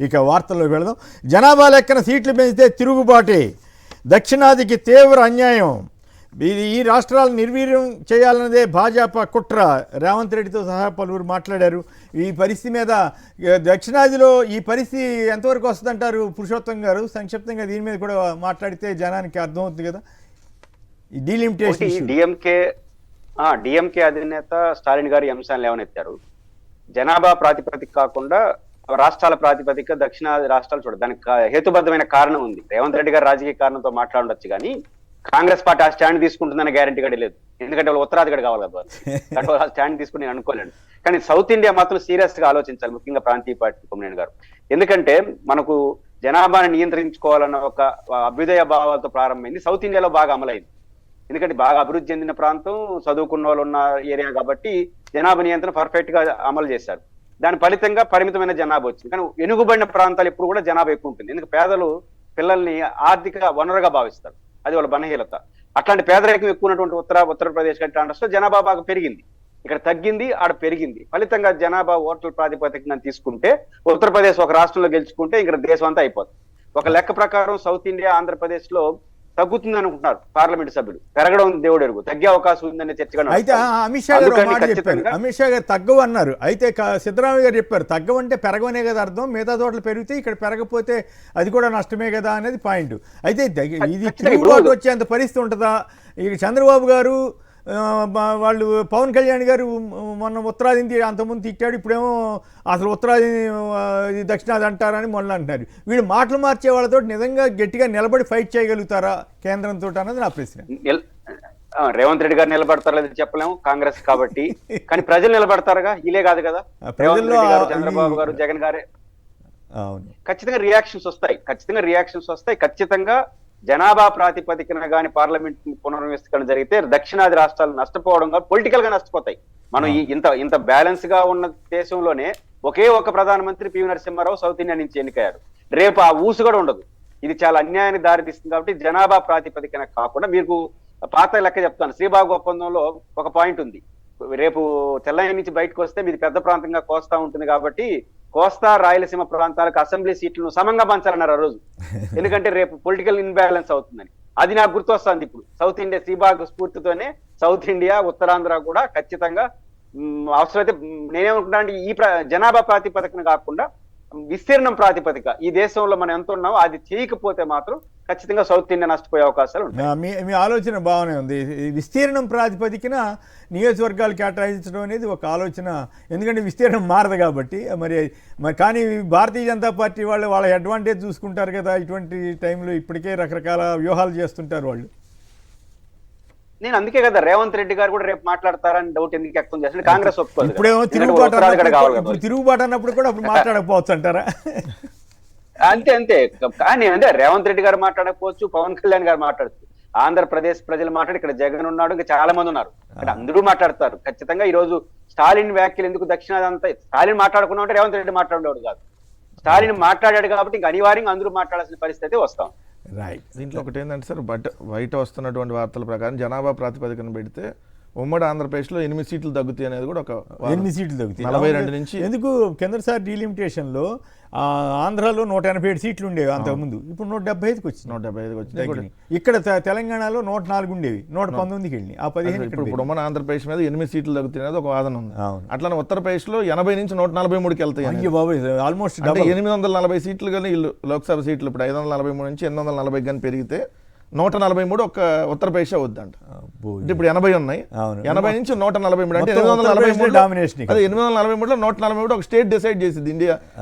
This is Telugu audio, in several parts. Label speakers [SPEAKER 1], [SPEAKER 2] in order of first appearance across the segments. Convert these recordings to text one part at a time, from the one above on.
[SPEAKER 1] ఇక వార్తల్లోకి వెళదాం. జనాభా లెక్కన సీట్లు పెంచితే తిరుగుబాటే, దక్షిణాదికి తీవ్ర అన్యాయం. ఈ రాష్ట్రాలను నిర్వీర్యం చేయాలన్నదే భాజపా కుట్ర. రేవంత్ రెడ్డితో సహా పలువురు మాట్లాడారు. ఈ పరిస్థితి మీద దక్షిణాదిలో ఈ పరిస్థితి ఎంతవరకు వస్తుందంటారు పురుషోత్తం గారు? సంక్షిప్తంగా దీని మీద కూడా మాట్లాడితే జనానికి అర్థమవుతుంది కదా. ఈ డీలిమిటేషన్
[SPEAKER 2] డిఎంకే అధినేత స్టాలిన్ గారు ఈ అంశాన్ని లేవనెత్తారు. జనాభా ప్రాతిపదిక కాకుండా రాష్ట్రాల ప్రాతిపదిక దక్షిణాది రాష్ట్రాలు చూడ, దానికి హేతుబద్ధమైన కారణం ఉంది. రేవంత్ రెడ్డి గారు రాజకీయ కారణంతో మాట్లాడొచ్చు కానీ కాంగ్రెస్ పార్టీ ఆ స్టాండ్ తీసుకుంటుందనే గ్యారంటీ కూడా లేదు. ఎందుకంటే వాళ్ళు ఉత్తరాది కావాలి కదా, ఆ స్టాండ్ తీసుకుని నేను అనుకోలేను. కానీ సౌత్ ఇండియా మాత్రం సీరియస్ గా ఆలోచించాలి, ముఖ్యంగా ప్రాంతీయ పార్టీ కొమ్మనేని గారు. ఎందుకంటే మనకు జనాభాని నియంత్రించుకోవాలన్న ఒక అభ్యుదయ భావాలతో ప్రారంభమైంది, సౌత్ ఇండియాలో బాగా అమలైంది. ఎందుకంటే బాగా అభివృద్ధి చెందిన ప్రాంతం, చదువుకున్న వాళ్ళు ఉన్న ఏరియా కాబట్టి జనాభా నియంత్రణ పర్ఫెక్ట్ గా అమలు చేశారు. దాని ఫలితంగా పరిమితమైన జనాభా వచ్చింది. కానీ వెనుకబడిన ప్రాంతాలు ఎప్పుడు కూడా జనాభా ఎక్కువ ఉంటుంది. ఎందుకంటే పేదలు పిల్లల్ని ఆర్థిక వనరుగా భావిస్తారు, అది వాళ్ళ బలహీనత. అట్లాంటి పేదరికం ఎక్కువ ఉన్నటువంటి ఉత్తరప్రదేశ్ కంటే జనాభా బాగా పెరిగింది, ఇక్కడ తగ్గింది, ఆడ పెరిగింది. ఫలితంగా జనాభా ఓట్ల ప్రాతిపదికన తీసుకుంటే ఉత్తరప్రదేశ్ ఒక రాష్ట్రంలో గెలుచుకుంటే ఇక్కడ దేశం అంతా అయిపోతుంది. ఒక లెక్క ప్రకారం సౌత్ ఇండియా ఆంధ్రప్రదేశ్ లో తగ్గుతుంది అనుకుంటున్నారు పార్లమెంట్ సభ్యులు. పెరగడం దేవుడు ఎరుగు, తగ్గే అవకాశం ఉందనే చర్చగా.
[SPEAKER 1] అయితే అమిత్ షా గారు తగ్గవు అన్నారు. అయితే సిద్ధరామయ్య గారు చెప్పారు తగ్గవంటే పెరగవనే కదా అర్థం, మిగతా చోట్ల పెరిగితే ఇక్కడ పెరగకపోతే అది కూడా నష్టమే కదా అనేది పాయింట్. అయితే ఇది తిరుగుబాటు వచ్చేంత పరిస్థితి ఉంటుందా? ఇక చంద్రబాబు గారు వాళ్ళు పవన్ కళ్యాణ్ గారు మొన్న ఉత్తరాది అంతకుముందు తిట్టాడు, ఇప్పుడేమో అసలు ఉత్తరాది దక్షిణాది అంటారని మొన్న అంటున్నారు. వీళ్ళు మాటలు మార్చే వాళ్ళతో నిజంగా గట్టిగా నిలబడి ఫైట్ చేయగలుగుతారా కేంద్రంతో అన్నది నా ప్రశ్న.
[SPEAKER 2] రేవంత్ రెడ్డి గారు నిలబడతారా లేదు చెప్పలేము, కాంగ్రెస్ కాబట్టి. కానీ ప్రజలు నిలబడతారుగా, ఇలే కాదు కదా. ప్రజల్లో చంద్రబాబు గారు, జగన్ గారే ఖచ్చితంగా రియాక్షన్స్ వస్తాయి. ఖచ్చితంగా జనాభా ప్రాతిపదికన గాని పార్లమెంట్ పునర్వ్యవస్థీకరణ జరిగితే దక్షిణాది రాష్ట్రాలు నష్టపోవడం కాదు, పొలిటికల్ గా నష్టపోతాయి. మనం ఇంత బ్యాలెన్స్ గా ఉన్న దేశంలోనే ఒకే ఒక ప్రధానమంత్రి పివి నరసింహారావు సౌత్ ఇండియా నుంచి ఎన్నికయ్యారు. రేపు ఆ ఊసు కూడా ఉండదు. ఇది చాలా అన్యాయానికి దారితీస్తుంది. కాబట్టి జనాభా ప్రాతిపదికన కాకుండా మీకు పాత లెక్క చెప్తాను. శ్రీబాగు ఒప్పందంలో ఒక పాయింట్ ఉంది, రేపు తెలంగాణ నుంచి బయటకు వస్తే మీది పెద్ద ప్రాంతంగా కోస్తా ఉంటుంది కాబట్టి కోస్తా రాయలసీమ ప్రాంతాలకు అసెంబ్లీ సీట్లను సమంగా పంచాలన్నారు ఆ రోజు. ఎందుకంటే రేపు పొలిటికల్ ఇన్బ్యాలెన్స్ అవుతుందని. అది నాకు గుర్తొస్తుంది ఇప్పుడు. సౌత్ ఇండియా శ్రీబాగ్ స్ఫూర్తితోనే సౌత్ ఇండియా, ఉత్తరాంధ్ర కూడా ఖచ్చితంగా అవసరమైతే నేనేమనుకుంటా అంటే ఈ జనాభా ప్రాతిపదికన కాకుండా విస్తీర్ణం ప్రాతిపదిక ఈ దేశంలో మనం ఎంత ఉన్నామో అది చేయకపోతే మాత్రం ఖచ్చితంగా సౌత్ ఇండియా నష్టపోయే అవకాశాలు ఉంటాయి.
[SPEAKER 1] మీ ఆలోచన బాగానే ఉంది. విస్తీర్ణం ప్రాతిపదికన నియోజకవర్గాలు కేటాయించడం అనేది ఒక ఆలోచన, ఎందుకంటే విస్తీర్ణం మారదు కాబట్టి. మరి కానీ భారతీయ జనతా పార్టీ వాళ్ళ అడ్వాంటేజ్ చూసుకుంటారు కదా ఇటువంటి టైంలో. ఇప్పటికే రకరకాల వ్యూహాలు చేస్తుంటారు వాళ్ళు.
[SPEAKER 2] నేను అందుకే కదా రేవంత్ రెడ్డి గారు కూడా రేపు మాట్లాడతారని డౌట్ ఎందుకు వ్యక్తం చేస్తాను. కాంగ్రెస్ ఒప్పుకోదు.
[SPEAKER 1] ఇప్పుడేమో తిరుగుబాటు అన్నప్పుడు కూడా అప్పుడు మాట్లాడకపోవచ్చు అంటారా?
[SPEAKER 2] అంతే. కానీ అంటే రేవంత్ రెడ్డి గారు మాట్లాడకపోవచ్చు, పవన్ కళ్యాణ్ గారు మాట్లాడచ్చు, ఆంధ్రప్రదేశ్ ప్రజలు మాట్లాడి, ఇక్కడ జగన్ ఉన్నాడు, ఇంకా చాలా మంది ఉన్నారు, ఇక్కడ అందరూ మాట్లాడతారు. ఖచ్చితంగా ఈ రోజు స్టాలిన్ వ్యాఖ్యలు ఎందుకు దక్షిణాది అంతా స్టాలిన్ మాట్లాడుకున్నా అంటే రేవంత్ రెడ్డి మాట్లాడేవాడు కాదు. స్టాలిన్ మాట్లాడాడు కాబట్టి ఇంకా అనివార్యంగా అందరూ మాట్లాడాల్సిన పరిస్థితి వస్తాం.
[SPEAKER 3] రైట్. దీంట్లో ఒకటి ఏంటంటే సార్, బయట వస్తున్నటువంటి వార్తల ప్రకారం జనాభా ప్రాతిపదికన పెడితే ఉమ్మడి ఆంధ్రప్రదేశ్లో 8 సీట్లు తగ్గుతాయి అనేది కూడా ఒక
[SPEAKER 1] 8 సీట్లు తగ్గుతాయి
[SPEAKER 3] 42 నుంచి.
[SPEAKER 1] ఎందుకు కిందసారి డీలిమిటేషన్లో ఆంధ్రాలో 187 సీట్లు ఉండేవి అంతకుముందు, ఇప్పుడు 175కి వచ్చింది.
[SPEAKER 3] 175కి వచ్చింది.
[SPEAKER 1] ఇక్కడ తెలంగాణలో 104 ఉండేవి, 119కి వెళ్ళినాయి. ఆ 15
[SPEAKER 3] ఇప్పుడు ఉమ్మడి ఆంధ్రప్రదేశ్ మీద 8 సీట్లు తగ్గుతాయి అనేది ఒక వాదన ఉంది. అట్లానే ఉత్తరప్రదేశ్లో 80 నుంచి 143కి వెళ్తాయి.
[SPEAKER 1] ఆల్మోస్ట్
[SPEAKER 3] 840 సీట్లు కానీ లోక్సభ సీట్లు ఇప్పుడు 543 నుంచి 840 కానీ పెరిగితే 143 ఒక ఉత్తరప్రదేశ్ అవుద్దంట. ఇప్పుడు 80 ఉన్నాయి, 80 నుంచి 143 అంటే 843
[SPEAKER 1] డామినేషన్.
[SPEAKER 3] అదే 843లో 143 ఒక స్టేట్ డిసైడ్ చేసింది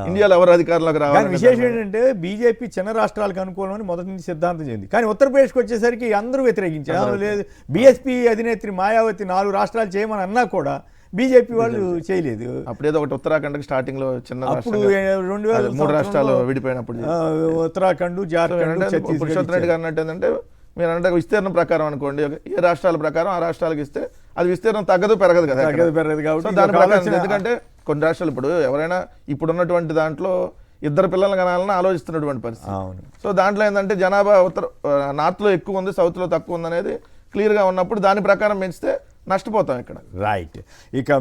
[SPEAKER 3] ఇండియాలో ఎవరు అధికారంలోకి రావాలి.
[SPEAKER 1] విశేషం ఏంటంటే బీజేపీ చిన్న రాష్ట్రాలకు అనుకూలమని మొదటి నుంచి సిద్ధాంతం చెంది, కానీ ఉత్తరప్రదేశ్కి వచ్చేసరికి అందరూ వ్యతిరేకించారు. లేదు, బీఎస్పీ అధినేత్రి మాయావతి 4 రాష్ట్రాలు చేయమని అన్నా కూడా బీజేపీ వాళ్ళు చేయలేదు.
[SPEAKER 3] అప్పుడేదో ఒకటి ఉత్తరాఖండ్ స్టార్టింగ్ లో చిన్న
[SPEAKER 1] అప్పుడు 2003
[SPEAKER 3] రాష్ట్రాలు విడిపోయినప్పుడు
[SPEAKER 1] ఉత్తరాఖండ్, జార్ఖండ్,
[SPEAKER 3] పురుషోత్తం రెడ్డి గారు అన్నట్టు ఏంటంటే మీరు అంటే విస్తీర్ణం ప్రకారం అనుకోండి, ఏ రాష్ట్రాల ప్రకారం ఆ రాష్ట్రాలకు ఇస్తే అది విస్తీర్ణం తగ్గదు పెరగదు కదా. దాని ప్రకారం ఎందుకంటే కొన్ని రాష్ట్రాలు ఇప్పుడు ఎవరైనా ఇప్పుడున్నటువంటి దాంట్లో 2 పిల్లలు కనాలని ఆలోచిస్తున్నటువంటి పరిస్థితి. సో దాంట్లో ఏంటంటే జనాభా నార్త్లో ఎక్కువ ఉంది, సౌత్లో తక్కువ ఉంది అనేది క్లియర్గా ఉన్నప్పుడు దాని ప్రకారం పెంచితే నష్టపోతాం ఇక్కడ.
[SPEAKER 1] రైట్. ఇక